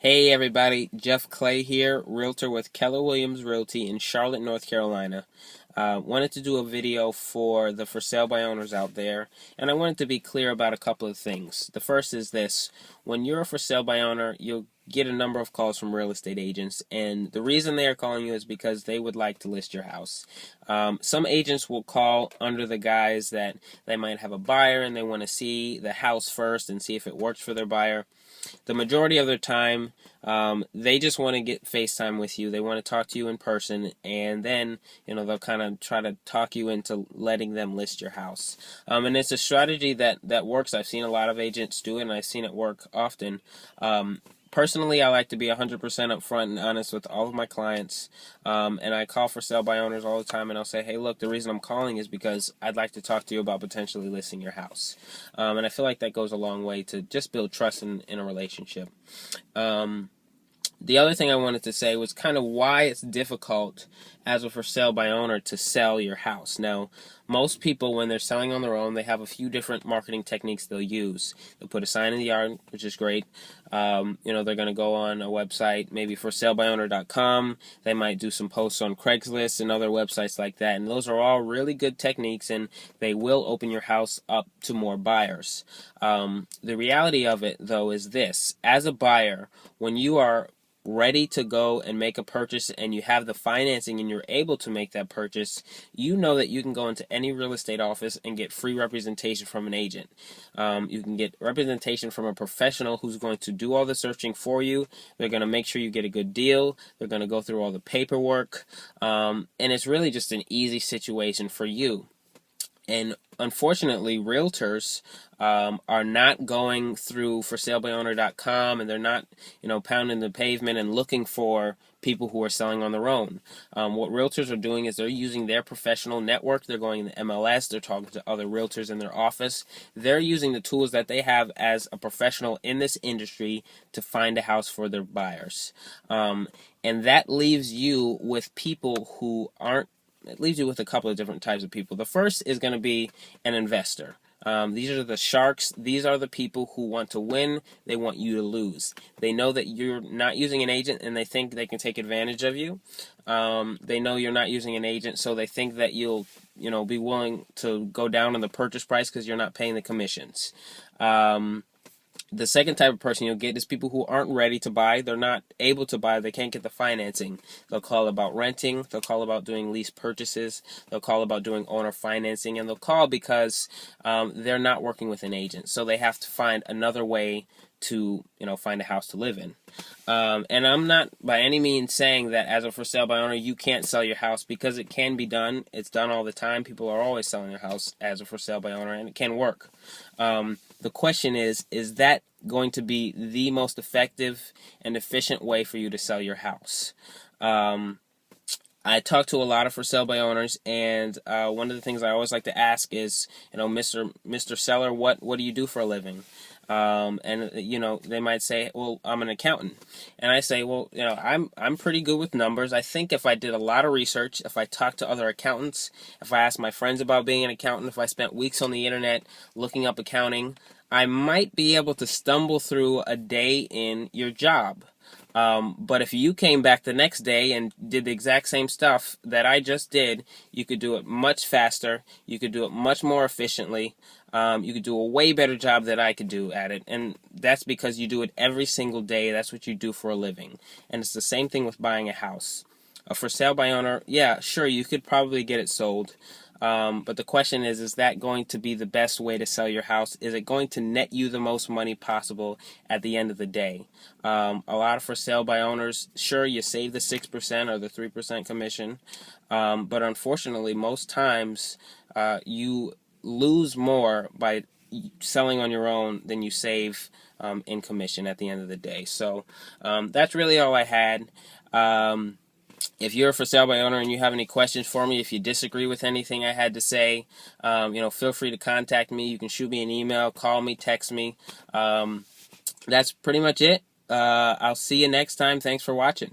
Hey everybody, Jeff Clay here, realtor with Keller Williams Realty in Charlotte, North Carolina. Wanted to do a video for the for sale by owners out there, and I wanted to be clear about a couple of things. The first is this: when you're a for sale by owner, you'll get a number of calls from real estate agents, and the reason they are calling you is because they would like to list your house. Some agents will call under the guise that they might have a buyer and they want to see the house first and see if it works for their buyer. The majority of their time, they just want to get FaceTime with you. They want to talk to you in person, and then they'll kind of try to talk you into letting them list your house. And it's a strategy that works. I've seen a lot of agents do it, and I've seen it work often. Personally, I like to be 100% upfront and honest with all of my clients, and I call for sale by owners all the time, and I'll say, hey, look, the reason I'm calling is because I'd like to talk to you about potentially listing your house. And I feel like that goes a long way to just build trust in a relationship. The other thing I wanted to say was kind of why it's difficult as a for sale by owner to sell your house. Now, most people, when they're selling on their own, they have a few different marketing techniques they'll use. They'll put a sign in the yard, which is great. They're going to go on a website, maybe forsalebyowner.com. They might do some posts on Craigslist and other websites like that. And those are all really good techniques, and they will open your house up to more buyers. The reality of it, though, is this: as a buyer, when you are ready to go and make a purchase and you have the financing and you're able to make that purchase, you know that you can go into any real estate office and get free representation from an agent. You can get representation from a professional who's going to do all the searching for you. They're going to make sure you get a good deal. They're going to go through all the paperwork. And it's really just an easy situation for you. And unfortunately, realtors are not going through forsalebyowner.com, and they're not, pounding the pavement and looking for people who are selling on their own. What realtors are doing is they're using their professional network. They're going to MLS. They're talking to other realtors in their office. They're using the tools that they have as a professional in this industry to find a house for their buyers. And that leaves you with people who aren't. It leaves you with a couple of different types of people. The first is going to be an investor. These are the sharks. These are the people who want to win. They want you to lose. They know that you're not using an agent, and they think they can take advantage of you. They know you're not using an agent, so they think that you'll, be willing to go down on the purchase price because you're not paying the commissions. The second type of person you'll get is people who aren't ready to buy. They're not able to buy. They can't get the financing. They'll call about renting. They'll call about doing lease purchases. They'll call about doing owner financing. And they'll call because they're not working with an agent. So they have to find another way to find a house to live in. And I'm not by any means saying that as a for sale by owner you can't sell your house, because it can be done. It's done all the time. People are always selling their house as a for sale by owner, and it can work. The question is that going to be the most effective and efficient way for you to sell your house? I talk to a lot of for sale by owners, and one of the things I always like to ask is, Mr. Seller, what do you do for a living? And they might say, well, I'm an accountant. And I say, well, I'm pretty good with numbers. I think if I did a lot of research, if I talked to other accountants, if I asked my friends about being an accountant, if I spent weeks on the internet looking up accounting, I might be able to stumble through a day in your job. But if you came back the next day and did the exact same stuff that I just did, you could do it much faster. You could do it much more efficiently. You could do a way better job than I could do at it. And that's because you do it every single day. That's what you do for a living. And it's the same thing with buying a house. A for sale by owner, yeah, sure, you could probably get it sold. But the question is that going to be the best way to sell your house? Is it going to net you the most money possible at the end of the day? A lot of for sale by owners, sure, you save the 6% or the 3% commission, but unfortunately, most times you lose more by selling on your own than you save in commission at the end of the day. So that's really all I had. If you're a for sale by owner and you have any questions for me, if you disagree with anything I had to say, feel free to contact me. You can shoot me an email, call me, text me. That's pretty much it. I'll see you next time. Thanks for watching.